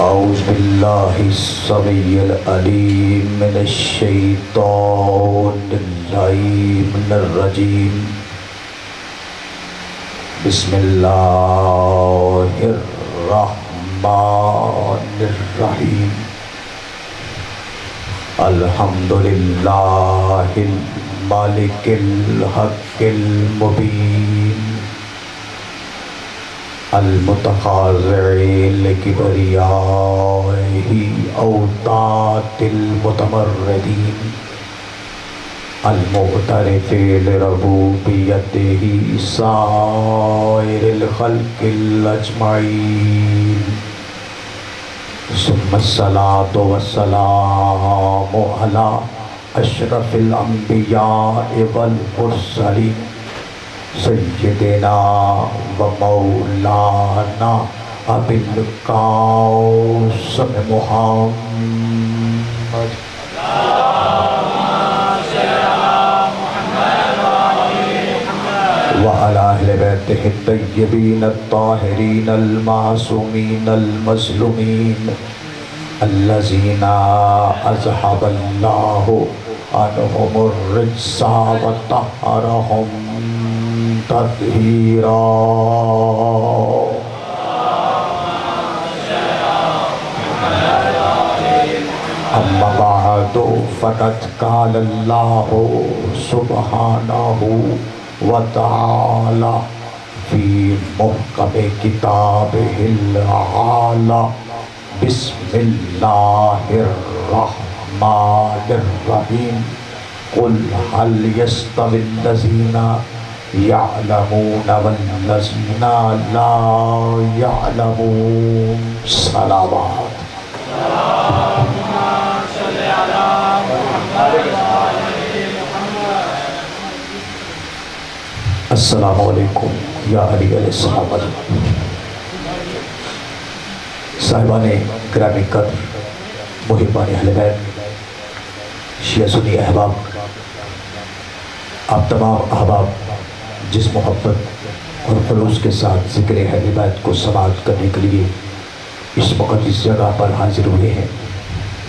اعوذ باللہ السمیع العلیم من الشیطان اللعین الرجیم بسم اللہ الرحمن الرحیم الحمدللہ المالک الحق المبین المتخاضع لكبريائه أوطات المتمردين المعترف لربوبيته سائر الخلق الأجمعين ثم الصلاة والسلام على أشرف الأنبياء والمرسلين سیدنا و مولانا ابی القاسم محمد وعلى اہل بیتہ الطیبین الطاہرین المعصومین المظلومین الذین اذهب اللہ عنہم الرجس وطہرہم تطہیرا اما بعد فقد قال اللہ سبحانہ وتعالی فی محکم کتابہ العالی بسم اللہ الرحمن الرحیم قل هل يستوي الذین یعلمون والذین لا یعلمون صلوات السلام علیکم یا علی علیہ السلام صاحبان گرامی قدر محبان اہل بیت شیعہ سنی احباب آپ تمام احباب جس محبت اور خلوص کے ساتھ ذکر اہل بیت کو سماعت کرنے کے لیے اس مقدس جگہ پر حاضر ہوئے ہیں،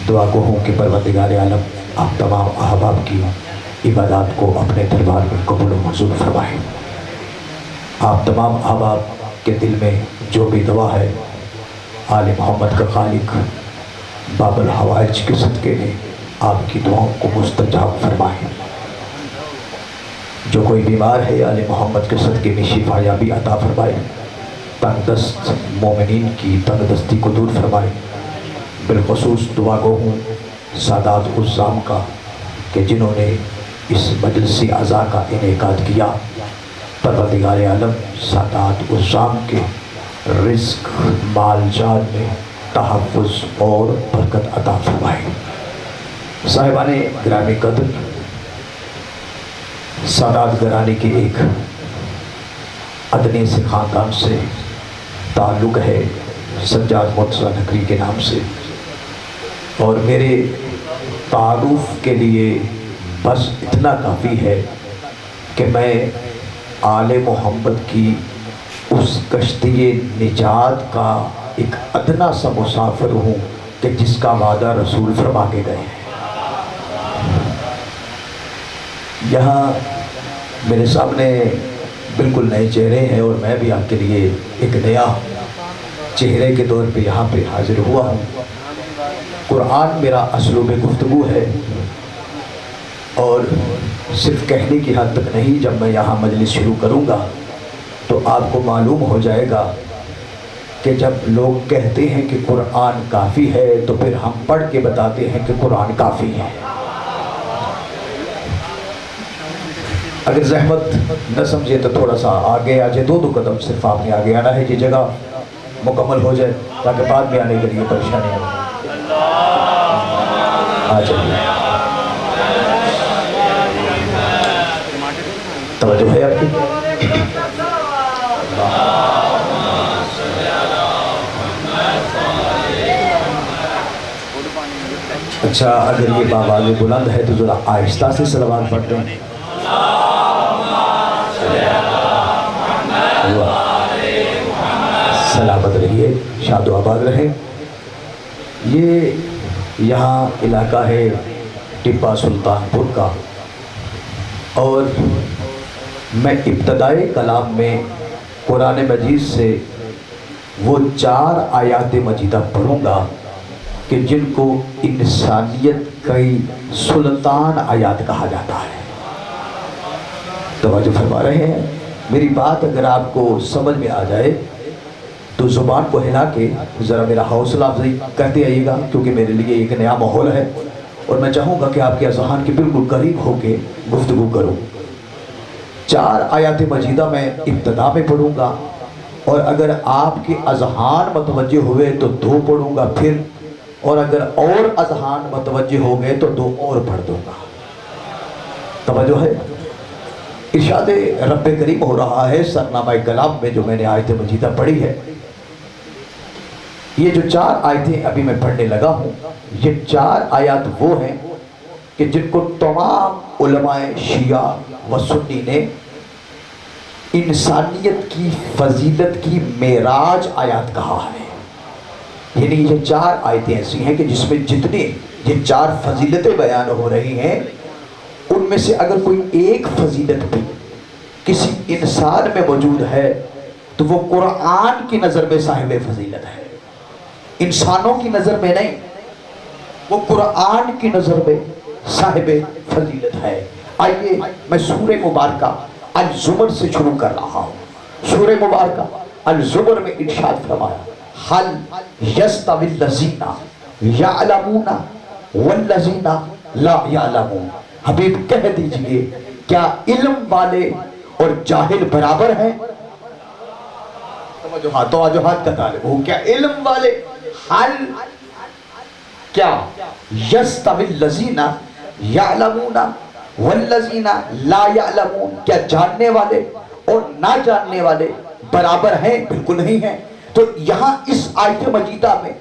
دعا گو ہوں کہ پروردگار عالم آپ تمام احباب کی عبادات کو اپنے دربار میں قبول و منظور فرمائیں۔ آپ تمام احباب کے دل میں جو بھی دعا ہے آل محمد کا خالق باب الحوائج کے صدقے نے آپ کی دعاؤں کو مستجاب فرمائیں۔ جو کوئی بیمار ہے آل محمد کے صدقے میں شفا یابی عطا فرمائے، تنگ دست مومنین کی تنگ دستی کو دور فرمائے۔ بالخصوص دعا گو ہوں سادات عزام کا کہ جنہوں نے اس مجلسی عزا کا انعقاد کیا، پروردگار عالم سادات عزام کے رزق مال جان میں تحفظ اور برکت عطا فرمائے۔ صاحبان گرامی قدر، سادات گھرانے کے ایک ادنے سے خاندان سے تعلق ہے، سجاد مرتضیٰ نقوی کے نام سے، اور میرے تعارف کے لیے بس اتنا کافی ہے کہ میں آل محمد کی اس کشتی نجات کا ایک ادنا سا مسافر ہوں کہ جس کا وعدہ رسول فرما کے گئے ہیں۔ یہاں میرے سامنے بالکل نئے چہرے ہیں اور میں بھی آپ کے لیے ایک نیا چہرے کے طور پہ یہاں پہ حاضر ہوا ہوں۔ قرآن میرا اسلوب گفتگو ہے اور صرف کہنے کی حد تک نہیں، جب میں یہاں مجلس شروع کروں گا تو آپ کو معلوم ہو جائے گا کہ جب لوگ کہتے ہیں کہ قرآن کافی ہے تو پھر ہم پڑھ کے بتاتے ہیں کہ قرآن کافی ہے۔ اگر زحمت نہ سمجھے تو تھوڑا سا آگے آ جائے، دو قدم صرف آپ نے آگے آنا ہے، یہ جگہ مکمل ہو جائے تاکہ بعد میں آنے کے لیے پریشانی ہو۔ آ جائیے، توجہ ہے آپ کی؟ اچھا، اگر یہ بآواز بلند ہے تو ذرا آہستہ سے صلوات پڑھتے ہیں۔ سلامت رہیے، شاد و آباد رہیں۔ یہ یہاں علاقہ ہے ٹپا سلطان پور کا، اور میں ابتدائی کلام میں قرآن مجید سے وہ 4 آیات مجیدہ پڑھوں گا کہ جن کو انسانیت کی سلطان آیات کہا جاتا ہے۔ توجہ فرما رہے ہیں؟ میری بات اگر آپ کو سمجھ میں آ جائے تو زبان کو ہلا کے ذرا میرا حوصلہ افزائی کرتے آئیے گا، کیونکہ میرے لیے ایک نیا ماحول ہے اور میں چاہوں گا کہ آپ کے اذہان کے بالکل قریب ہو کے گفتگو کروں۔ 4 آیات مجیدہ میں ابتدا میں پڑھوں گا، اور اگر آپ کے اذہان متوجہ ہوئے تو 2 پڑھوں گا پھر، اور اگر اور اذہان متوجہ ہو گئے تو 2 اور پڑھ دوں گا۔ توجہ ہے؟ ارشاد رب کریم ہو رہا ہے سرنامہ کلام میں جو میں نے آیت مجیدہ پڑھی ہے۔ یہ جو 4 آیتیں ابھی میں پڑھنے لگا ہوں، یہ 4 آیات وہ ہیں کہ جن کو تمام علماء شیعہ و سنی نے انسانیت کی فضیلت کی معراج آیات کہا ہے۔ یعنی یہ 4 آیتیں ایسی ہیں کہ جس میں جتنے یہ 4 فضیلتیں بیان ہو رہی ہیں، ان میں سے اگر کوئی ایک فضیلت بھی کسی انسان میں موجود ہے تو وہ قرآن کی نظر میں صاحب فضیلت ہے، انسانوں کی نظر میں نہیں، وہ قرآن کی نظر میں صاحب فضیلت ہے۔ آئیے میں سورہ مبارکہ الزمر سے شروع کر رہا ہوں۔ سورہ مبارکہ الزمر میں ارشاد فرمایا، حل یستوی الذین یعلمون والذین لا یعلمون۔ حبیب کہہ دیجئے کیا علم والے اور جاہل برابر ہیں؟ توجہ ہاتھ کا طالب ہو، کیا علم والے حل کیا یستوی الذین یعلمون والذین لا یعلمون، کیا جاننے والے اور نہ جاننے والے برابر ہیں؟ بالکل نہیں ہیں۔ تو یہاں اس آیت مجیدہ میں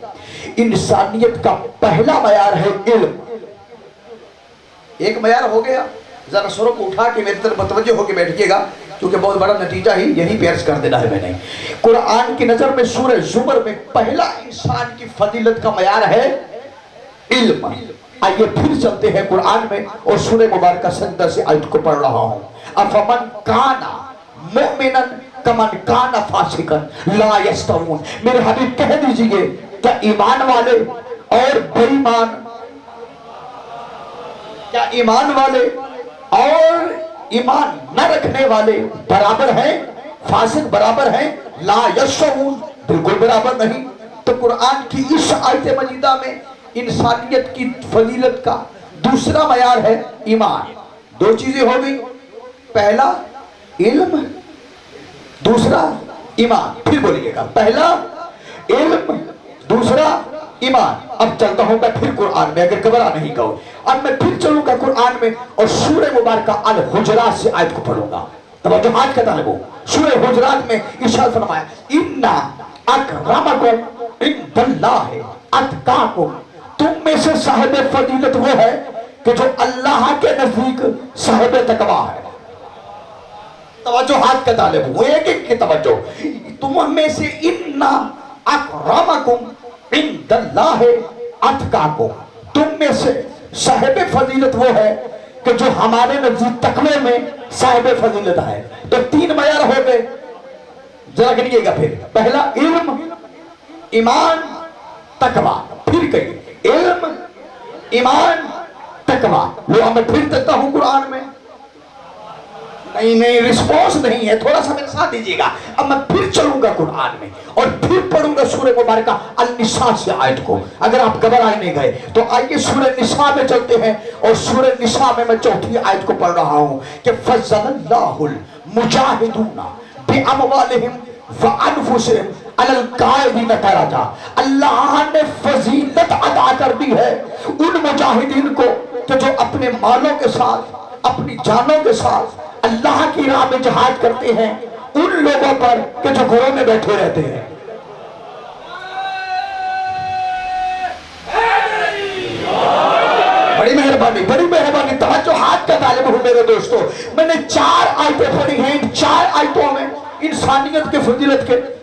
انسانیت کا پہلا معیار ہے علم۔ ایک معیار ہو گیا، ذرا سروں کو اٹھا کے میری طرف متوجہ ہو کے بیٹھئے گا، کیونکہ بہت بڑا نتیجہ ہی یہی پیرس کر دینا ہے میں نے۔ قرآن کی نظر میں سورہ زمر میں پہلا انسان کی فضیلت کا معیار ہے علم۔ آئیے پھر چلتے ہیں قرآن میں اور سورہ مبارکہ سجدہ سے آیت کو پڑھ رہا ہوں۔ افمن کان مؤمنا کمن کان فاسقا لا یستوون۔ میرے حبیب کہہ دیجئے کیا ایمان والے اور بے ایمان، کیا ایمان والے اور ایمان نہ رکھنے والے برابر ہیں؟ فاسق برابر ہیں؟ لا یستوون، بالکل برابر نہیں۔ تو قرآن کی اس آیت مجیدہ میں انسانیت کی فضیلت کا دوسرا معیار ہے ایمان۔ 2 چیزیں ہو گئی، پہلا علم، دوسرا ایمان۔ پھر بولیے گا، پہلا علم، دوسرا ایمان۔ اب چلتا ہوں میں پھر قرآن میں، اگر گھبرا نہیں کہو، اب میں پھر چلوں گا قرآن میں اور سورہ مبارکہ الحجرات سے آیت کو پڑھوں گا۔ توجہ ہاتھ کا طالب ہو، سورہ حجرات میں ارشاد فرمایا، اِنَّا اَكْرَمَكُمْ عِنْدَ اللَّهِ أَتْقَاكُمْ۔ تم میں سے صاحب فضیلت وہ ہے کہ جو اللہ کے نزدیک صاحب تقوی ہے۔ توجہ ہاتھ کا طالب ہو، ایک ایک کی توجہ۔ تم میں سے اِنَّا اَكْرَمَكُمْ عِنْدَ اللَّهِ أَتْقَاكُمْ، تم میں سے صاحب فضیلت وہ ہے کہ جو ہمارے نزدیک تقوی میں صاحب فضیلت ہے۔ تو 3 معیار ہو گئے، ذرا گنیے گا پھر۔ پہلا علم، ایمان، تقوی۔ پھر کہیے علم، ایمان، تقوی۔ وہ میں پھر دیتا ہوں قرآن میں، نہیں رسپونس نہیں ہے، تھوڑا سا میرے ساتھ دیجئے گا۔ اب میں پھر چلوں گا قرآن میں اور پھر پڑھوں گا سورہ مبارکہ النساء سے آیت کو۔ اگر آپ گھبرائے نہیں گئے تو آئیے سورہ نساء میں چلتے ہیں، اور سورہ نساء میں 4تھی آیت کو پڑھ رہا ہوں کہ فَضَّلَ اللَّهُ الْمُجَاهِدُونَ بِأَمْوَالِهِمْ وَأَنفُسِهِمْ عَلَى الْقَاعِدِينَ دَرَجَةً۔ اللہ نے فضیلت عطا کر دی ہے ان مجاہدین کو کہ جو اپنے مالوں کے ساتھ، اپنی جانوں کے ساتھ اللہ کی راہ میں جہاد کرتے ہیں، ان لوگوں پر کہ جو گھروں میں بیٹھے رہتے ہیں۔ بڑی مہربانی، بڑی مہربانی، توجہ ہاتھ کا طالب ہوں میرے دوستو۔ میں نے 4 آیتیں پڑھی ہیں، ان 4 آیتوں میں انسانیت کے فضیلت کے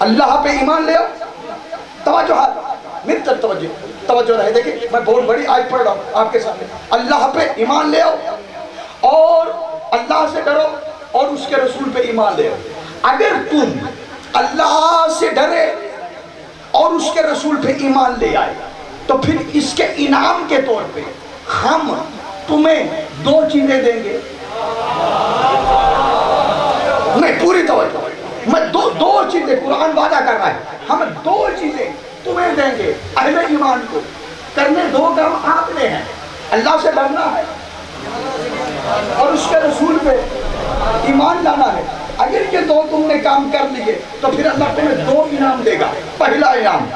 اللہ پہ ایمان لے آؤ. توجہ میری طرف توجہ رہے. دیکھیں میں بہت بڑی آیت پڑھ رہا ہوں آپ کے سامنے. اللہ پہ ایمان لے آؤ اور اللہ سے ڈرو اور اس کے رسول پہ ایمان لے آؤ. اگر تم اللہ سے ڈرے اور اس کے رسول پہ ایمان لے آئے تو پھر اس کے انعام کے طور پہ ہم تمہیں 2 چیزیں دیں گے. نہیں پوری توجہ, میں دو چیزیں قرآن وعدہ کر رہا ہے. ہم 2 چیزیں تمہیں دیں گے اہل ایمان کو. کرنے 2 کام آپ نے ہیں, اللہ سے ڈرنا ہے اور اس کے رسول پہ ایمان لانا ہے. اگر یہ 2 تم نے کام کر لیے تو پھر اللہ تمہیں 2 انعام دے گا. پہلا انعام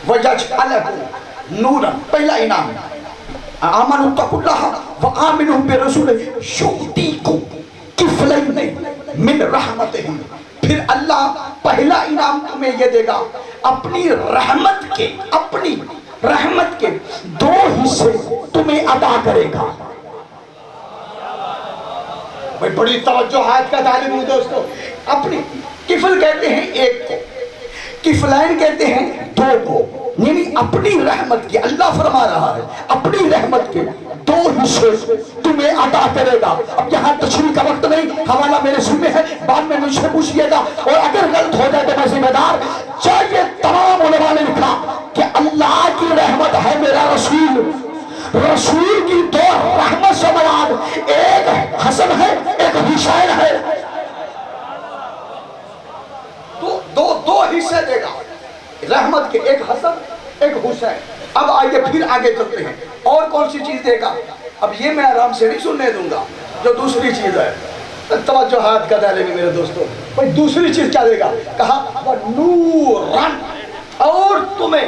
وَيَجْعَلَكُمْ نُورًا, پہلا انعام آمنوا اتقوا اللہ وآمنوا برسولہ یؤتیکم کفلین من رحمتہ. پھر اللہ پہلا انعام تمہیں یہ دے گا, اپنی رحمت کے 2 حصے تمہیں عطا کرے گا. بھئی بڑی توجہات کا تعلیم ہوں دوستو. اپنی کفل کہتے ہیں 1 کو, کفلین کہتے ہیں 2 کو, یعنی اپنی رحمت کی. اللہ فرما رہا ہے اپنی رحمت کے 2 حصے تمہیں عطا کرے گا. اب یہاں تشریح کا وقت نہیں, حوالہ میرے ذمہ ہے, بعد میں مجھ سے پوچھئے گا اور اگر غلط ہو جائے تو میں ذمہ دار. چاہیے تمام علماء نے لکھا کہ اللہ کی رحمت ہے میرا رسول, رسول کی 2 رحمت سے مراد ایک حسن ہے ایک حسین ہے. تو 2 حصے دے گا رحمت کے, ایک حسن ایک حسین. اب آئیے پھر آگے چلتے ہیں. اور کون سی چیز دے گا؟ اب یہ میں آرام سے نہیں سننے دوں گا جو دوسری چیز ہے. توجہات کا دائرے میں میرے دوستو, بھئی دوسری چیز کیا دے گا؟ کہا نورن, اور تمہیں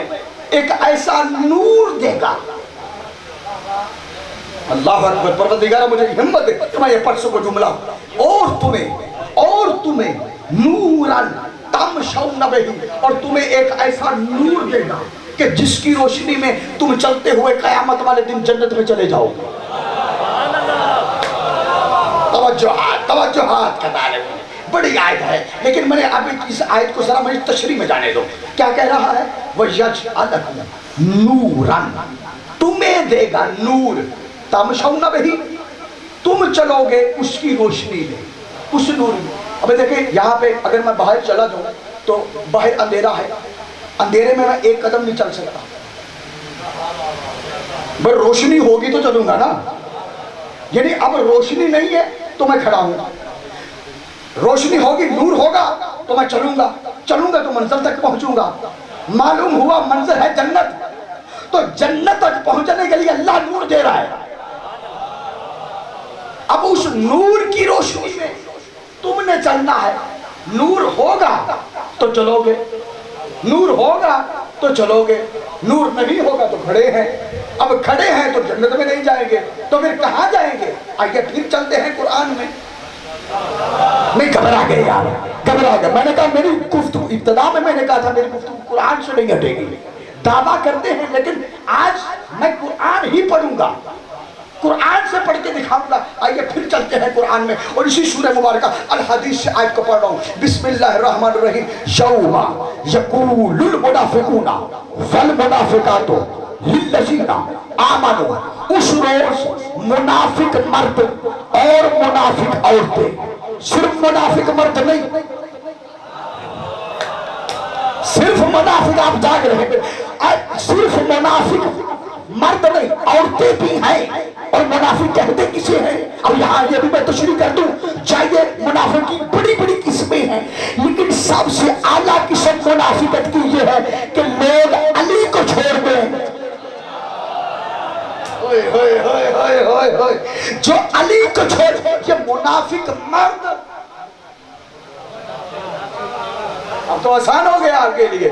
ایک ایسا نور دے گا. اللہ اکبر. پروردگارہ مجھے ہمت دے کہ میں یہ پڑھ سکوں جملہ. اور تمہیں نورن تمشون بہی, اور تمہیں ایک ایسا نور دے گا کہ جس کی روشنی میں تم چلتے ہوئے قیامت والے دن جنت میں چلے جاؤ گے. توجہات کا تعلق بڑی آیت ہے, لیکن میں نے ابھی اس آیت کو ذرا مجھے تشریح میں جانے دو. کیا کہہ رہا ہے؟ وَيَجْعَلَكُمْ نُورًا, تمہیں دے گا نور. تمشون بہی, تم چلو گے اس کی روشنی میں, اس نور میں. اب دیکھیں یہاں پہ اگر میں باہر چلا جاؤں تو باہر اندھیرا ہے, اندھیرے میں 1 قدم نہیں چل سکتا. بس روشنی ہوگی تو چلوں گا نا, یعنی اب روشنی نہیں ہے تو میں کھڑا ہوں. روشنی ہوگی, نور ہوگا تو میں چلوں گا تو منزل تک پہنچوں گا. معلوم ہوا منزل ہے جنت, تو جنت تک پہنچنے کے لیے اللہ نور دے رہا ہے. اب اس نور کی روشنی میں تم نے چلنا ہے. نور ہوگا تو چلو گے, نور ہوگا تو چلو گے, نور نہیں ہوگا تو کھڑے ہیں. اب کھڑے ہیں تو جنت میں نہیں جائیں گے تو پھر کہاں جائیں گے؟ آئیے پھر چلتے ہیں قرآن میں. نہیں گھبرا گئے یار, گھبرا گئے. میں نے کہا میری گفتگو ابتدا میں نے کہا تھا میری گفتگو قرآن سے نہیں ہٹے گی. دعویٰ کرتے ہیں لیکن آج میں قرآن ہی پڑھوں گا, قرآن سے پڑھ کے دکھاؤں گا. آئیے پھر چلتے ہیں قرآن میں, اور اسی سورہ مبارکہ الحدیث سے آیت کو پڑھ رہا ہوں. بسم اللہ الرحمن الرحیم. یوم یقول المنافقون والمنافقات للذین آمنوا, اس روز منافق مرد اور منافق عورتیں, صرف منافق مرد نہیں, صرف منافق, آپ جاگ رہے ہیں, صرف منافق مرد نہیں عورتیں بھی ہیں. اور منافق کہتے کسے ہیں؟ اب یہاں یہ بھی میں تشریح کر دوں, چاہیے منافق کی بڑی بڑی قسمیں ہیں, لیکن سب سے اعلیٰ قسم منافقت کی یہ ہے کہ لوگ علی کو چھوڑ دیں. جو علی کو چھوڑ, یہ منافق مرد. اب تو آسان ہو گیا آپ کے لیے.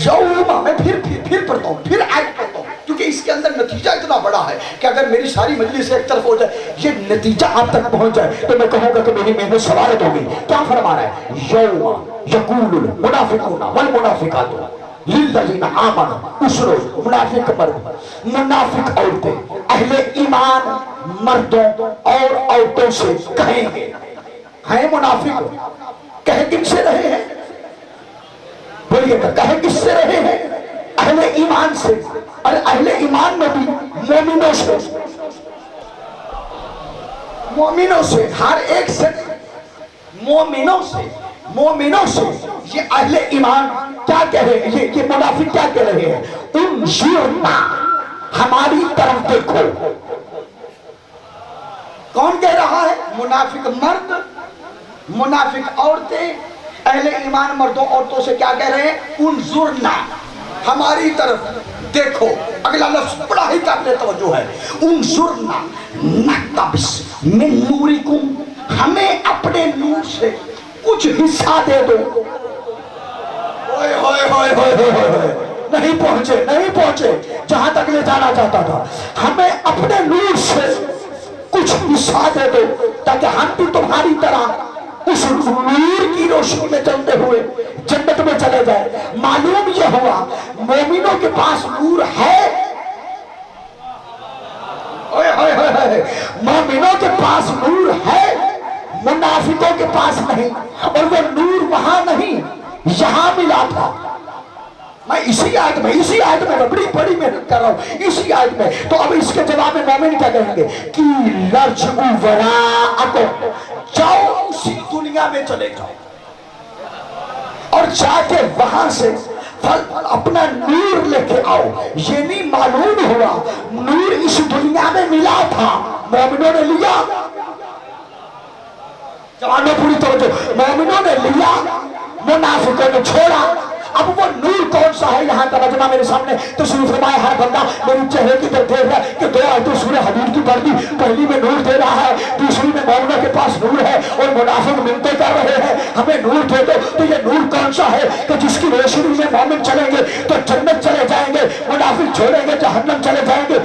یوم, میں پھر پڑھتا ہوں, پھر آیت پڑھتا ہوں, کیونکہ اس کے اندر نتیجہ اتنا بڑا ہے کہ اگر میری ساری مجلس ایک طرف ہو جائے, یہ نتیجہ آپ تک پہنچ جائے تو میں کہوں گا کہ میری محنت سوارت ہو گئی. کیا فرما رہا ہے؟ یوم یقول المنافقون والمنافقات للذین آمنوا, اس روز منافق مرد منافق عورتیں اہل ایمان مردوں اور عورتوں سے کہیں گے, ہیں منافق, کہہ کن سے رہے ہیں؟ بولیے گا کہے کس سے رہے ہیں؟ اہل ایمان سے، اور اہل ایمان میں بھی مومنوں سے، مومنوں سے، ہر ایک سے، مومنوں سے، مومنوں سے۔ یہ اہل ایمان کیا کہہ رہے ہیں؟ یہ منافق کیا کہہ رہے ہیں؟ انظرنا، ہماری طرف دیکھو۔ کون کہہ رہا ہے؟ منافق مرد، منافق عورتیں، اہل ایمان مردوں عورتوں سے کیا کہہ رہے ہیں؟ انظرنا، ہماری طرف دیکھو۔ اگلا لفظ بڑا ہی قابل توجہ ہے، انظرنا نقتبس من نورکم، ہمیں اپنے نور سے کچھ حصہ دے دو۔ نہیں پہنچے، نہیں پہنچے جہاں تک لے جانا چاہتا تھا۔ ہمیں اپنے نور سے کچھ حصہ دے دو تاکہ ہم بھی تمہاری طرح اس نور کی روشنی میں چلتے ہوئے جنت میں چلے جائے۔ معلوم یہ ہوا مومنوں کے پاس نور ہے، مومنوں کے پاس نور ہے، منافقوں کے پاس نہیں، اور وہ نور وہاں نہیں یہاں ملا تھا۔ میں اسی آیت میں بڑی محنت کر رہا ہوں، اسی آیت میں۔ تو اب اس کے جواب میں مومن کیا کہیں گے کہ لرجعوا وراءکم، جاؤ اسی دنیا میں چلے جاؤ، اور جا کے وہاں سے اپنا نور لے کے آؤ۔ یہ نہیں معلوم ہوا نور اس دنیا میں ملا تھا، مومنوں نے لیا، جوانوں پوری توجہ، مومنوں نے لیا، منافقوں نے چھوڑا۔ اب وہ نور کون سا ہے؟ یہاں ترجمہ میرے سامنے تشریف فرمائے، ہر بندہ میری چہرے کی طرف دیکھ رہا ہے کہ 2 آیتیں سورہ حدید کی پڑھ دی، پہلی میں نور دے رہا ہے، دوسری میں مومنوں کے پاس نور ہے اور منافق منتیں کر رہے ہیں ہمیں نور دے دو۔ تو یہ نور کون سا ہے کہ جس کی روشنی میں مومن چلیں گے تو جنت چلے جائیں گے، منافق چھوڑیں گے جہنم چلے جائیں گے۔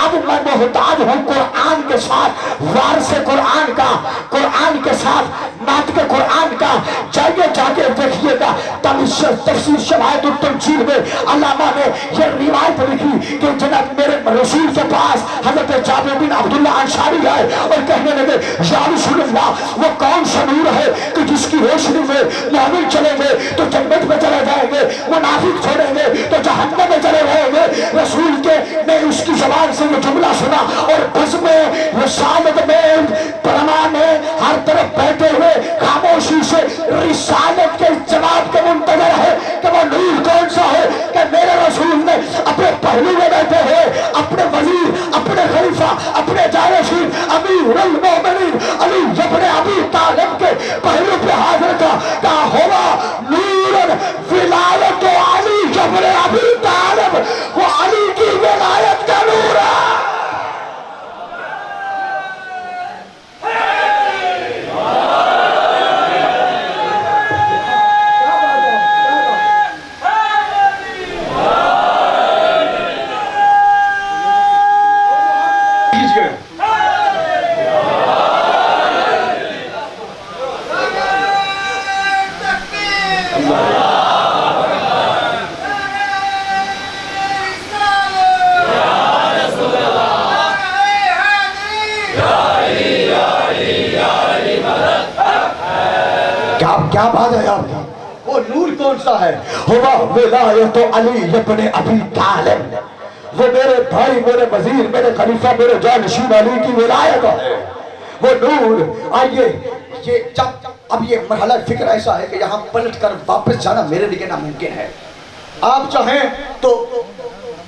اب میں محتاج ہوں قرآن کے ساتھ، وارث قرآن کا، قرآن کے ساتھ ناطق قرآن کا۔ جائیے جا کے دیکھیے گا تفسیر شواہد التنزیل میں علامہ نے یہ روایت لکھی کہ جناب میرے رسول کے پاس حضرت جابر بن عبداللہ انصاری آئے اور کہنے لگے یا رسول اللہ، وہ کون سا نور ہے کہ جس کی روشنی میں مومن چلیں گے تو جنت میں چلے جائیں گے، منافق چھوڑیں گے تو جہنم میں چلے رہیں گے؟ رسول کے نے اس کی زبان سے یہ جملہ سنا اور بس میں رسالت میں پرمانے ہر طرف بیٹھے ہوئے خاموشی سے رسالت کے جواب کے منتظر ہے کہ وہ نور کون سا ہے کہ میرے رسول نے اپنے پہلو میں بیٹھے ہوئے اپنے وزیر، اپنے خلیفہ، اپنے جانشین امیر المومنین علی ابن ابی طالب کے پہلو پہ حاضر کہا ہوا نور ولایت علی ابن ابی طالب، وہ علی کی ولایت کا نور ہے۔ کیا بات ہے آپ کی؟ وہ نور کون سا ہے؟ ہوا ولایت علی ابن ابی طالب، وہ میرے بھائی، میرے وزیر، میرے خلیفہ، میرے جانشین علی کی ولایت ہے وہ نور۔ آئیے یہ جب اب یہ مرحلہ فکر ایسا ہے کہ یہاں پلٹ کر واپس جانا میرے لیے ناممکن ہے۔ آپ چاہیں تو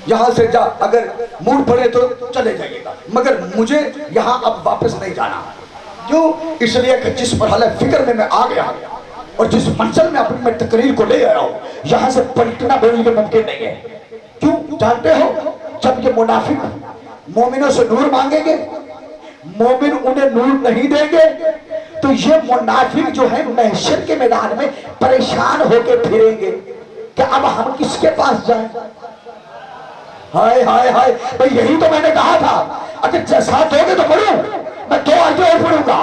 یہاں سے جا، اگر موڈ پڑے تو چلے جائیے گا، مگر مجھے یہاں اب واپس نہیں جانا۔ کیوں؟ اس لیے کہ جس مرحلہ فکر میں آ گیا اور جس منزل میں اپنی میں تقریر کو لے آیا ہوں، یہاں سے پلٹنا میرے لیے ممکن نہیں ہے۔ کیوں؟ جانتے ہو جب یہ منافق مومنوں سے نور مانگیں گے، مومن انہیں نور نہیں دیں گے، تو یہ منافق جو ہے محشر کے میدان میں پریشان ہو کے پھریں گے کہ اب ہم کس کے پاس جائیں۔ ہائے ہائے ہائے، بھئی یہی تو میں نے کہا تھا اگر ساتھ ہوگے تو پڑھوں، میں 2 آیتیں اور پڑھوں گا،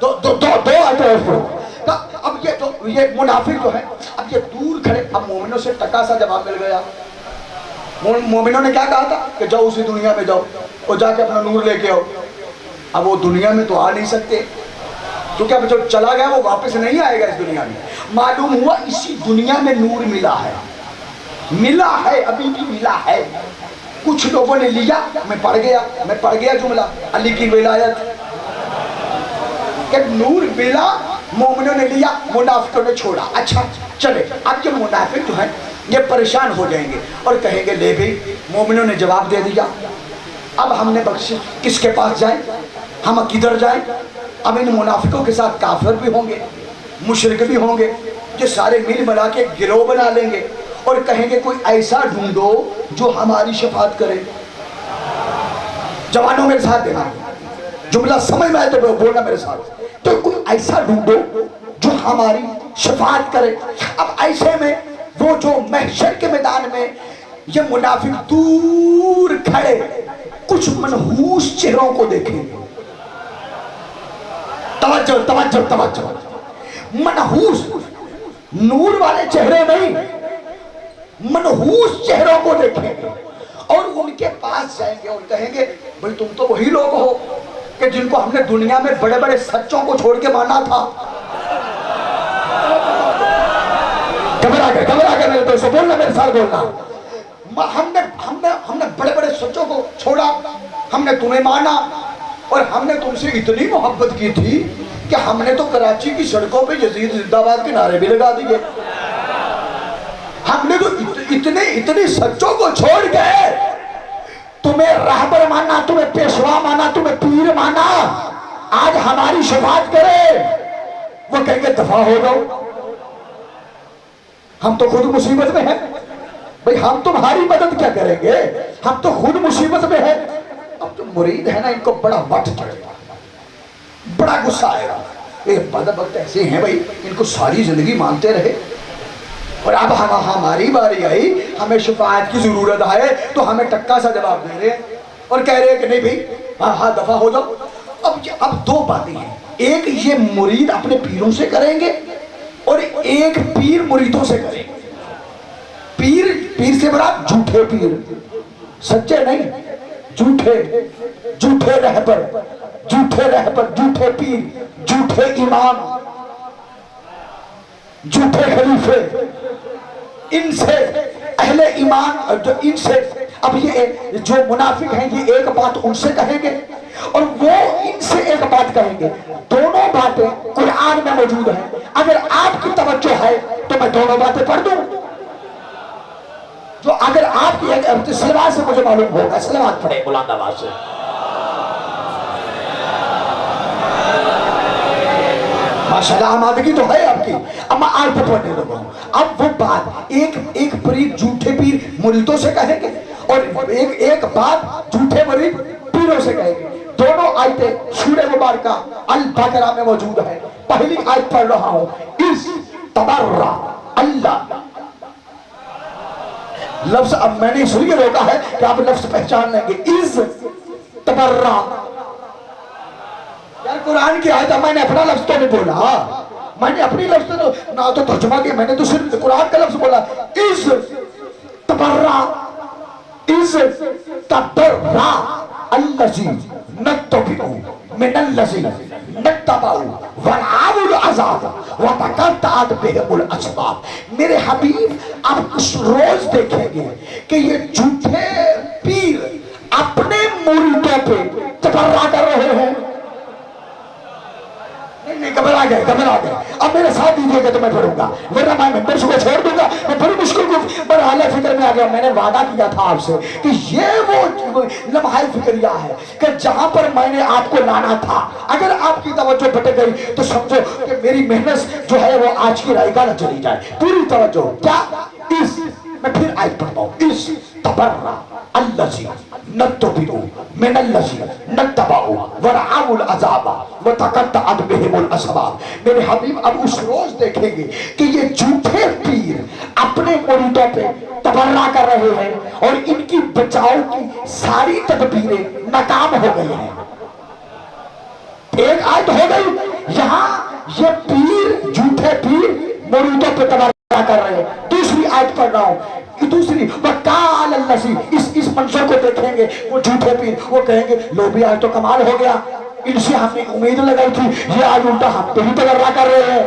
دو آیتیں اور پڑھوں گا۔ اب یہ منافق جو ہے اب یہ دور کھڑے، اب مومنوں سے ٹکا سا جواب مل گیا۔ مومنوں نے کیا کہا تھا کہ جاؤ اسی دنیا میں جاؤ اور جا کے اپنا نور لے کے آؤ۔ اب وہ دنیا میں تو آ نہیں سکتے کیونکہ اب جو چلا گیا وہ واپس نہیں آئے گا اس دنیا میں۔ معلوم ہوا اسی دنیا میں نور ملا ہے، ابھی بھی ملا ہے. کچھ لوگوں نے لیا، میں پڑھ گیا جملہ علی کی ولایت کہ نور ملا، مومنوں نے لیا، منافقوں نے چھوڑا. اچھا چلے، اب یہ منافق جو ہیں یہ پریشان ہو جائیں گے اور کہیں گے لے بھئی مومنوں نے جواب دے دیا، اب ہم نے بخش کس کے پاس جائیں، ہم کدھر جائیں؟ اب ان منافقوں کے ساتھ کافر بھی ہوں گے، مشرک بھی ہوں گے، یہ سارے مل ملا کے گروہ بنا لیں گے اور کہیں گے کوئی ایسا ڈھونڈو جو ہماری شفاعت کرے. جوانوں میرے ساتھ دینا، جملہ سمجھ میں آئے تو بولنا میرے ساتھ. تو کوئی ایسا ڈھونڈو جو ہماری شفاعت کرے. اب ایسے میں وہ جو محشر کے میدان میں یہ منافق دور کھڑے کچھ منحوس چہروں کو دیکھیں گے. توجہ توجہ توجہ، منحوس، نور والے چہرے نہیں، منحوس چہروں کو دیکھیں گے اور ان کے پاس جائیں گے اور کہیں گے بھئی تم تو وہی لوگ ہو کہ جن کو ہم نے دنیا میں بڑے بڑے سچوں کو چھوڑ کے مانا تھا. گھبرا کے میرے دوستو بولنا، میرے ساتھ بولنا. ہم نے بڑے بڑے سچوں کو چھوڑا، ہم نے تمہیں مانا اور ہم نے تم سے اتنی محبت کی تھی کہ ہم نے تو کراچی کی سڑکوں پہ یزید زندہ باد کے نعرے بھی لگا دیے. ہم نے تو اتنے سچوں کو چھوڑ گئے، تمہیں رہبر مانا، تمہیں پیشوا مانا، تمہیں پیر مانا، آج ہماری شفاعت کرے. وہ کہیں گے دفع ہو جاؤ، ہم تو خود مصیبت میں ہیں بھئی، ہم تمہاری مدد کیا کریں گے، ہم تو خود مصیبت میں ہیں. اب جو مرید ہے نا ان کو بڑا وٹ چڑھے گا، بڑا غصہ آئے گا. یہ بدبخت ایسے ہیں بھئی، ان کو ساری زندگی مانتے رہے اور اب ہماری باری آئی، ہمیں شفاعت کی ضرورت ہے تو ہمیں ٹکا سا جواب دے رہے اور کہہ رہے کہ نہیں بھئی ہاں دفع ہو جاؤ. اب دو باتیں ہیں، ایک یہ مرید اپنے پیروں سے کریں گے اور ایک پیر مریدوں سے کریں گے. پیر سے بڑا جھوٹے پیر، سچے نہیں، جھوٹے رہبر، جھوٹے پیر، جھوٹے امام، جھوٹے خلیفے. ان سے اہل ایمان جو ان سے، اب یہ جو منافق ہیں یہ ایک بات ان سے کہیں گے اور وہ ان سے ایک بات کہیں گے. دونوں باتیں قرآن میں موجود ہیں، اگر آپ کی توجہ ہے تو میں دونوں باتیں پڑھ دوں. جو اگر آپ کی سلوات سے مجھے معلوم ہوگا، سلوات پڑھے بلند آواز سے. ماشاءاللہ آمادگی تو ہے آپ کی. اب میں آیت پڑھنے لگا ہوں. اب وہ بات ایک مرید جھوٹے پیر مریدوں سے کہیں گے اور ایک بات جھوٹے مرید پیروں سے کہیں گے. دونوں آیتیں سورہ مبارکہ البقرہ میں موجود ہے. پہلی آیت پڑھ رہا ہوں، اس تبرہ اللہ. لفظ اب میں نے اس لیے روکا ہے کہ آپ لفظ پہچان لیں گے. اس تبرہ، یار قرآن کی آیت ہے، میں نے اپنا لفظ تو نہیں بولا، میں نے اپنی لفظ نہ تو ترجمہ کیا، میں نے تو صرف قرآن کا لفظ بولا. اس تبرہ، اس تبرہ الذی نتبع من الذی نتبع ورعوا العذاب وتقطعت بهم الاسباب. میرے حبیب آپ اس روز دیکھیں گے کہ یہ جھوٹے پیر اپنے مریدوں پہ تبرہ کر رہے ہیں. نہیں گھبرا گئے. اب میرے ساتھ دیجیے گا تو میں پڑھوں گا، ورنہ میں ممبر کو چھوڑ دوں گا. میں بڑی مشکل کو بڑا حال فکر میں آ گیا. میں نے وعدہ کیا تھا آپ سے کہ یہ وہ لمحہ فکریہ ہے کہ جہاں پر میں نے آپ کو لانا تھا، اگر آپ کی توجہ بھٹک گئی تو سمجھو کہ میری محنت جو ہے وہ آج کی رائے گاہ نہ چلی جائے. پوری توجہ. کیا اس، میں پھر آیت پڑھتا ہوں، اس تبرہ الذی نتبع من الذی نتبع ورعوا العذاب وتقطعت بهم الاسباب. میرے حبیب اب اس روز دیکھیں گے کہ یہ جھوٹے پیر اپنے مریدوں پہ تبرہ کر رہے ہیں اور ان کی بچاؤ کی ساری تدبیریں ناکام ہو گئی ہیں. ایک آیت ہو گئی یہاں، یہ پیر جھوٹے پیر مریدوں پہ تبرہ کر رہے ہیں. دوسری آیت پڑھ رہا ہوں، دوسری وَقَالَ الَّذِي، اس منظر کو دیکھیں گے وہ جھوٹے پیر، وہ کہیں گے لو بھی آج تو کمال ہو گیا، ان سے ہم نے امید لگائی تھی، یہ آج الٹا ہم پہ ہی تبرہ کر رہے ہیں.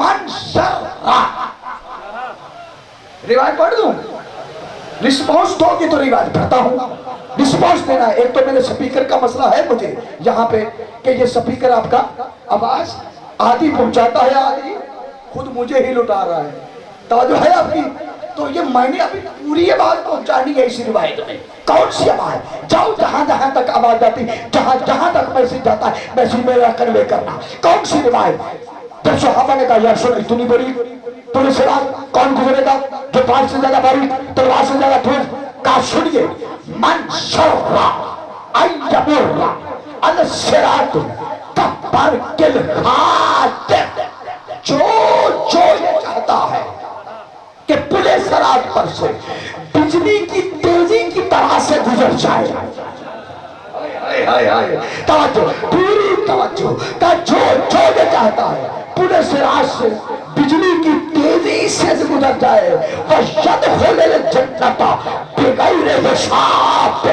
من سرا، روایت پڑھ دوں؟ رسپانس دو کی تو روایت پڑھتا ہوں، رسپانس دینا ہے۔ ایک تو میرے سپیکر کا مسئلہ ہے مجھے یہاں پہ کہ یہ سپیکر آپ کا آواز آدھی پہنچاتا ہے، آدھی خود مجھے ہی لٹا رہا ہے، توجہ ہے آپ کی؟ تو یہ میں نے ابھی پوری آواز پہنچانی ہے اسی روایت میں۔ کون سی آواز؟ جاؤ جہاں جہاں تک آواز جاتی، جہاں جہاں تک میسیج جاتا ہے میسیج میرا کنوے کرنا۔ کون سی روایت؟ جب صحابہ نے کہا یا رسول اللہ اتنی بڑی پولیس سے رات کون گزرے گا جو پال سے زیادہ باریک تلوار سے زیادہ تیز؟ کہا سنیے، من شرع ان یمر علی الصراط کبرق الخاتم، جو یہ چاہتا ہے کہ پلے صراط پر سے بجلی کی تیزی کی طرح سے گزر جائے، توجہ پوری توجہ، کہ جو یہ چاہتا ہے پلے صراط سے بجلی کی تیزی سے گزر جائے، وَيَدْخُلِ الْجَنَّةَ بِغَيْرِ حِسَابٍ،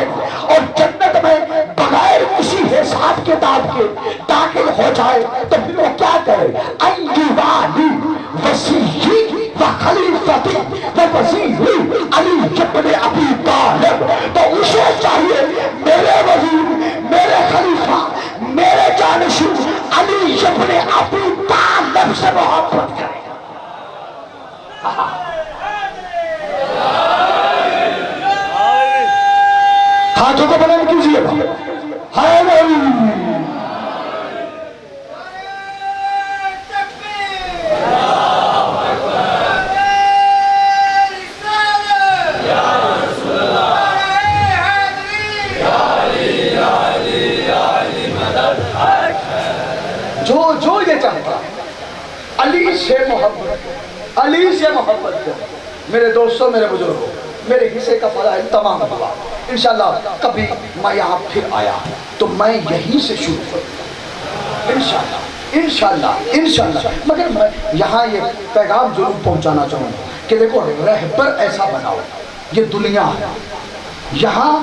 اور جنت میں بغیر کسی حساب کتاب کے داخل ہو جائے، تو پھر وہ کیا کرے؟ اَيُّوَالِي وَسِيِّي وَخَلِيفَتِي وَوَزِيرِي عَلِيِّ بْنِ أَبِي طَالِبٍ، تو اسے چاہیے میرے وزیر، میرے خلیفہ، میرے جانشین علی بن ابی طالب سے محبت کرے۔ ہاتھوں کو بلند کیجیے گا، جو یہ چاہتا علی سے محبت، علی سے محبت کرو۔ میرے دوستوں، میرے بزرگوں، میرے حصے کا فضائل تمام ہوا۔ انشاءاللہ کبھی میں یہاں پھر آیا تو میں یہیں سے شروع کروں انشاءاللہ، انشاءاللہ، انشاءاللہ۔ مگر میں یہاں یہ پیغام ضرور پہنچانا چاہوں کہ دیکھو رہبر ایسا بناؤ، یہ دنیا ہے، یہاں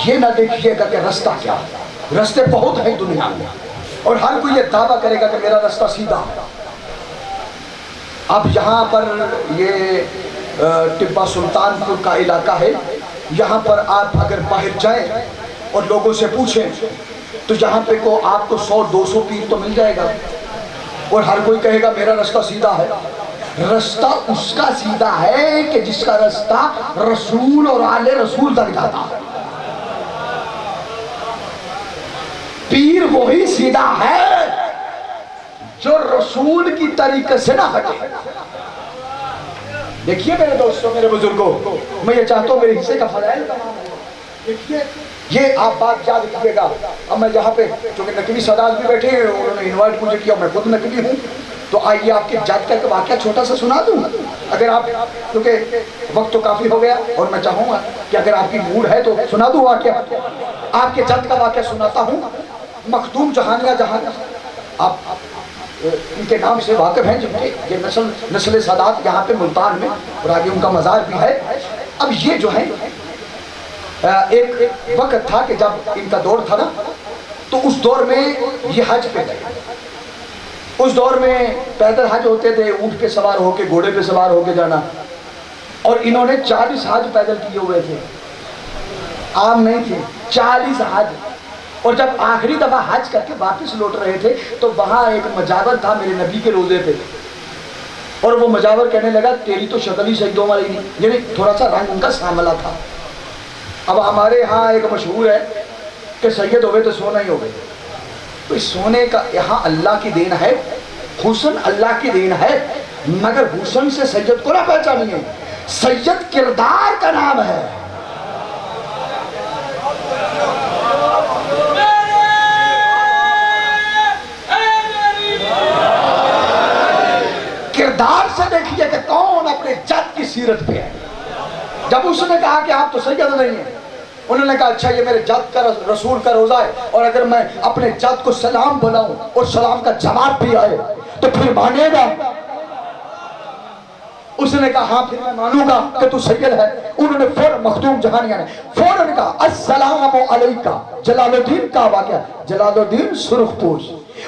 یہ نہ دیکھیے گا کہ رستہ کیا ہے، رستے بہت ہیں دنیا میں، اور ہر کوئی یہ دعویٰ کرے گا کہ میرا رستہ سیدھا ہے۔ اب یہاں پر یہ ٹپا سلطان پور کا علاقہ ہے، یہاں پر آپ اگر باہر جائیں اور لوگوں سے پوچھیں تو یہاں پہ آپ کو 100-200 پیر تو مل جائے گا، اور ہر کوئی کہے گا میرا رستہ سیدھا ہے۔ رستہ اس کا سیدھا ہے کہ جس کا رستہ رسول اور آل رسول تک جاتا ہے۔ پیر وہی سیدھا ہے جو رسول کی طریقے سے نہ ہٹے۔ دیکھیے میرے دوستوں، میرے بزرگوں، میں یہ چاہتا ہوں میرے حصے کا فضائل تمام ہو۔ دیکھیے یہ آپ بات یاد رکھیے گا۔ اب میں یہاں پہ چونکہ نقوی سادات بھی بیٹھے ہیں، انہوں نے انوائٹ مجھے کیا، میں خود نقوی ہوں، تو آئیے آپ کے جد کا واقعہ چھوٹا سا سنا دوں اگر آپ، کیونکہ وقت تو کافی ہو گیا، اور میں چاہوں گا کہ اگر آپ کی موڈ ہے تو سنا دوں واقعہ۔ آپ کے جد کا واقعہ سناتا ہوں۔ مخدوم جہانیہ جہاں آپ ان کے نام سے واقف ہیں، جن کے یہ نسل سادات یہاں پہ ملتان میں، اور آگے ان کا مزار بھی ہے۔ اب یہ جو ہے ایک وقت تھا کہ جب ان کا دور تھا نا، تو اس دور میں یہ حج پہ گئے۔ اس دور میں پیدل حج ہوتے تھے، اونٹ پہ سوار ہو کے، گھوڑے پہ سوار ہو کے جانا، اور انہوں نے 40 حج پیدل کیے ہوئے تھے، عام نہیں تھے، 40 حج۔ اور جب آخری دفعہ حج کر کے واپس لوٹ رہے تھے تو وہاں ایک مجاور تھا میرے نبی کے روزے پہ، اور وہ مجاور کہنے لگا تیری تو شکل ہی سجدوں والی نہیں، یعنی تھوڑا سا رنگ ان کا سانولا تھا۔ اب ہمارے ہاں ایک مشہور ہے کہ سید ہوئے تو سونا ہی ہوئے، تو اس سونے کا یہاں اللہ کی دین ہے، حسن اللہ کی دین ہے، مگر حسن سے سید کو نہ پہچانیے، سید کردار کا نام ہے۔ کردار سے دیکھیے کہ کون اپنے جد کی سیرت پہ ہے۔ جب اس نے کہا کہ آپ تو سید نہیں ہیں، انہوں نے کہا اچھا یہ میرے جد کا رسول کا روزہ ہے، اور اگر میں اپنے جد کو سلام بلاؤں اور سلام کا جواب بھی آئے تو پھر مانے گا؟ اس نے کہا ہاں پھر میں مانوں گا کہ تو سید ہے۔ انہوں نے فوراً مخدوم جہانیہ نے فوراً کہا السلام علیکہ، جلال الدین کا واقعہ، جلال الدین سرخ پوش،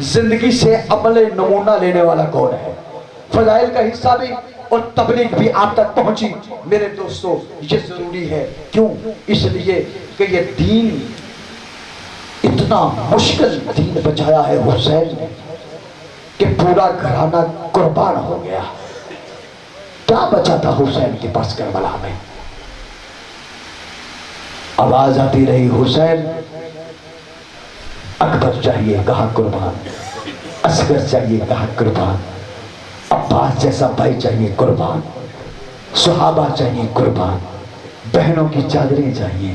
زندگی سے عمل نمونہ لینے والا کون ہے؟ فضائل کا حصہ بھی اور تبلیغ بھی آپ تک پہنچی میرے دوستو، یہ ضروری ہے۔ کیوں؟ اس لیے کہ یہ دین اتنا مشکل دین بچایا ہے حسین نے کہ پورا گھرانہ قربان ہو گیا۔ کیا بچا تھا حسین کے پاس کربلا میں؟ آواز آتی رہی، حسین اکبر چاہیے، کہا قربان، اصغر چاہیے، کہا قربان، عباس جیسا بھائی چاہیے، قربان، صحابہ چاہیے، قربان، بہنوں کی چادریں چاہیے،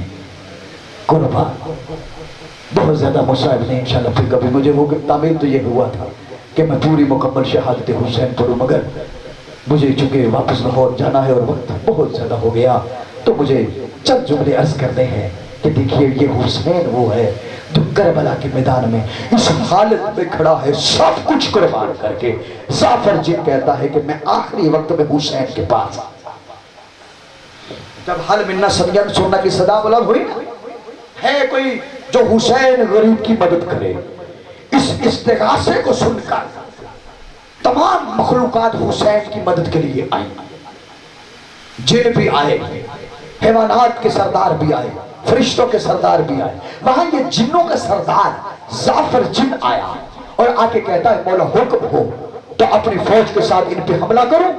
قربان۔ بہت زیادہ مصائب نہیں، انشاءاللہ پھر کبھی مجھے وہ تعمیر تو یہ ہوا تھا کہ میں پوری مکمل شہادت حسین پڑھوں، مگر مجھے چونکہ واپس لاہور جانا ہے اور وقت بہت زیادہ ہو گیا، تو مجھے چند جملے عرض کرنے ہیں کہ دیکھیے یہ حسین وہ ہے جو کربلا کے میدان میں اس حالت میں کھڑا ہے سب کچھ قربان کر کے۔ ظافر جن کہتا ہے کہ میں آخری وقت میں حسین کے پاس جب حل منا سمیان سننا کی صدا بلند ہوئی نا، ہے کوئی جو حسین غریب کی مدد کرے، اس استغاثے کو سن کر تمام مخلوقات حسین کی مدد کے لیے آئیں، جن بھی آئے، حیوانات کے سردار بھی آئے، فرشتوں کے سردار بھی آئے، وہاں یہ جنوں کا سردار ظافر جن آیا اور آ کے کہتا ہے مولا حکم ہو تو اپنی فوج کے ساتھ ان پہ حملہ کروں؟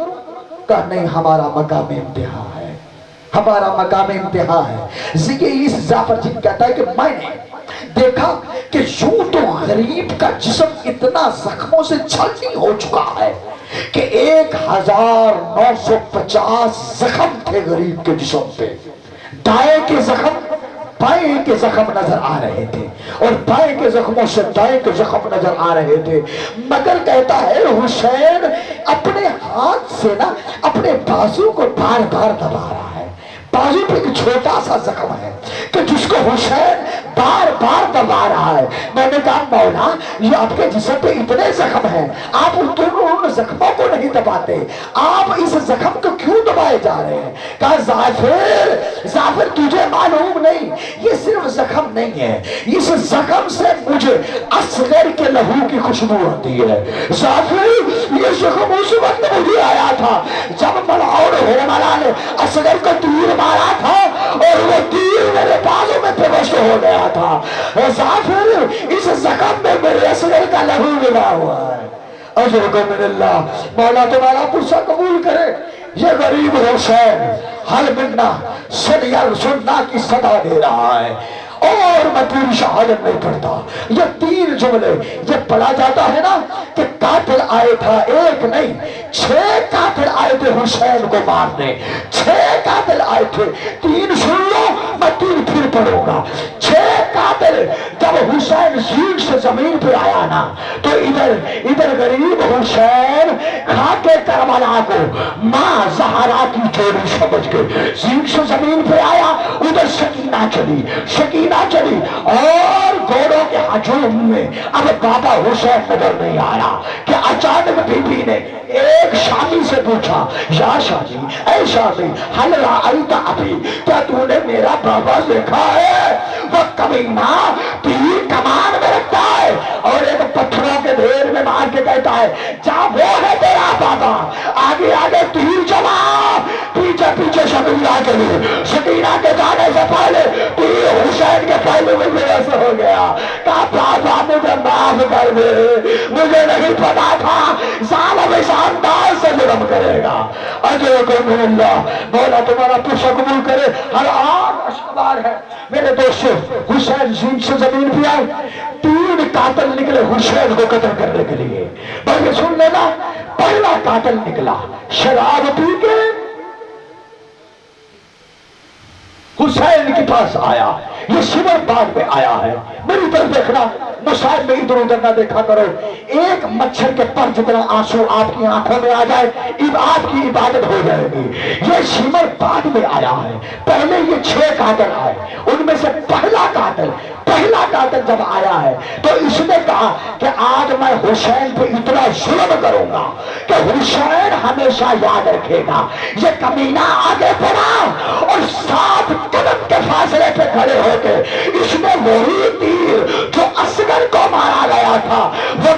کہا نہیں، ہمارا مقام امتحان ہے، ہمارا مقام امتحان ہے۔ اس ظافر جن کہتا ہے کہ میں نے دیکھا کہ یوں تو غریب کا جسم اتنا زخموں سے چھلنی ہو چکا ہے کہ 1950 زخم تھے غریب کے جسم پہ، دائیں کے زخم بائیں کے زخم نظر آ رہے تھے اور بائیں کے زخموں سے دائیں کے زخم نظر آ رہے تھے، مگر کہتا ہے حسین اپنے ہاتھ سے نا اپنے بازو کو بار بار دبا رہا ہے۔ بازو پہ ایک چھوٹا سا زخم ہے کہ جس کو حسین بار بار دبا رہا ہے۔ میں نے کہا مولا یہ آپ کے جسم پہ اتنے زخم ہیں، آپ ان زخموں کو نہیں دباتے، آپ اس زخم کو کیوں دبائے جا رہے ہیں؟ کہا ظافر تجھے معلوم نہیں، یہ صرف زخم نہیں ہے، اس زخم سے مجھے اصغر کے لہو کی خوشبو آتی ہے۔ ظافر یہ زخم اس وقت مجھے آیا تھا جب ملعون ہرملا نے اصغر کو تیر مارا تھا اور وہ تیر میرے بازو میں پیوست ہو گیا تھا۔ ظافر اس زخم میں میرے اصغر کا لہو ملا ہوا ہے۔ اجرکم من اللہ، مولا تمہارا پرسہ قبول کرے۔ یہ غریب حسین حل منا سننا کی صدا دے رہا ہے اور میں پوری شہادت نہیں پڑھتا۔ یہ 3 جملے یہ پڑھا جاتا ہے نا کہ قاتل آئے تھا، ایک نہیں 6 قاتل آئے تھے حسین کو مارنے، 6 قاتل آئے تھے۔ 3 سن لو، میں 3 پھر پڑھوں گا۔ 6 قاتل جب حسین زین سے زمین پہ آیا نا تو ادھر غریب حسین کھا کے کربلا کو ماں زہرا کی چوری سمجھ کے زین سے زمین پہ آیا، ادھر سکینہ چلی اور گھوڑوں کے ہجوم میں اب بابا حسین نظر نہیں آیا کہ اچانک بی بی نے ایک شامی سے پوچھا، یا شامی، اے شامی، حل رأیت ابی، کیا تو نے میرا بابا دیکھا ہے؟ وہ کمینہ تیر کمان میں رکھتا ہے اور ایک پتھروں کے ڈھیر میں مار کے کہتا ہے جا وہ ہے تیرا بابا، آگے آگے تیر چلا، پیچھے پیچھے سکینہ کے جانے سے پہلے تیر حسین کے پہلے میں میرے سے ہو گیا۔ کہا بابا مجھے معاف کر دے، مجھے نہیں پتا تھا ظالم اس انداز سے جرم کرے گا۔ اجرکم من اللہ، مولا تمہارا پرسہ قبول کرے۔ ہر آگ اشکبار ہے میرے دوستو۔ حسین زین سے زمین پہ آئے، 3 قاتل نکلے حسین کو قتل کرنے کے لیے۔ بلکہ سن لینا، پہلا قاتل نکلا شراب پی کے حسین کے پاس آیا، یہ شمر باغ میں آیا ہے۔ میری طرف دیکھنا، مصائب میں ادھر ادھر نہ دیکھا کرو۔ ایک مچھر کے پر جتنا آنسو آپ کی آنکھوں میں آ جائے آپ کی عبادت ہو جائے گی۔ یہ شمر باغ میں آیا ہے، پہلے یہ 6 قاتل آئے، ان میں سے پہلا قاتل جب آیا ہے تو اس نے کہا کہ آج میں حسین پہ اتنا ظلم کروں گا کہ حسین ہمیشہ یاد رکھے گا۔ یہ کمینہ آگے بڑھا اور 7 قدم کے فاصلے پہ کھڑے ہو کے اس نے وہی تیر جو اصغر کو مارا گیا تھا وہ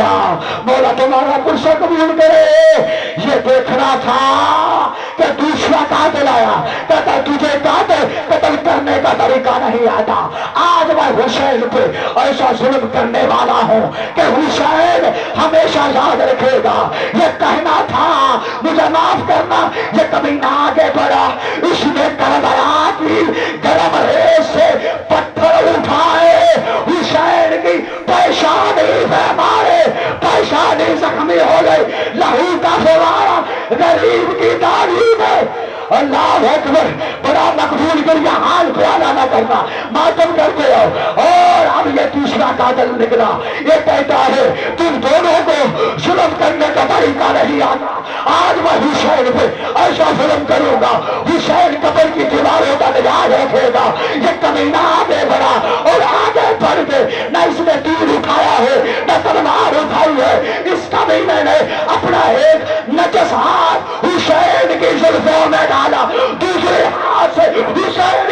ہوا مولا تمہارا غصہ قبول کرے۔ یہ دیکھنا تھا کہ دوسرا قاتل آیا، کہتا تجھے قتل کرنے کا طریقہ نہیں آتا، آج میں حسین پہ ایسا ظلم کرنے والا ہوں کہ حسین ہمیشہ یاد رکھے گا۔ یہ کہنا تھا مجھے معاف کرنا، یہ کمینہ آگے بڑھا، اس نے کربلا کی گرم ریت سے پتھر اٹھائے، حسین کی پیشانی پہ مارے، پیشانی زخمی ہو گئی، لہو کا فوارہ غریب کی داڑھی میں۔ اللہ اکبر، بڑا مقبول کر یہ حال کو ادا نہ کرنا، ماتم کرتے ہو۔ اور اب یہ تیسرا قاتل نکلا، یہ کہتا ہے تم دونوں کو ظلم کرنے کا طریقہ نہیں آتا، آج میں حسین پہ ایسا ظلم کروں گا، حسین قبر کی دیواروں کا نگاہ رکھے گا۔ یہ کمینہ آگے بڑھا اور آگے بڑھ کے نہ اس نے تیر اٹھایا ہے نہ تلوار اٹھائی ہے، اس کمینے نے اپنا ایک نجس ہاتھ حسین کی زلفوں میں ڈالا، دوسرے ہاتھ سے حسین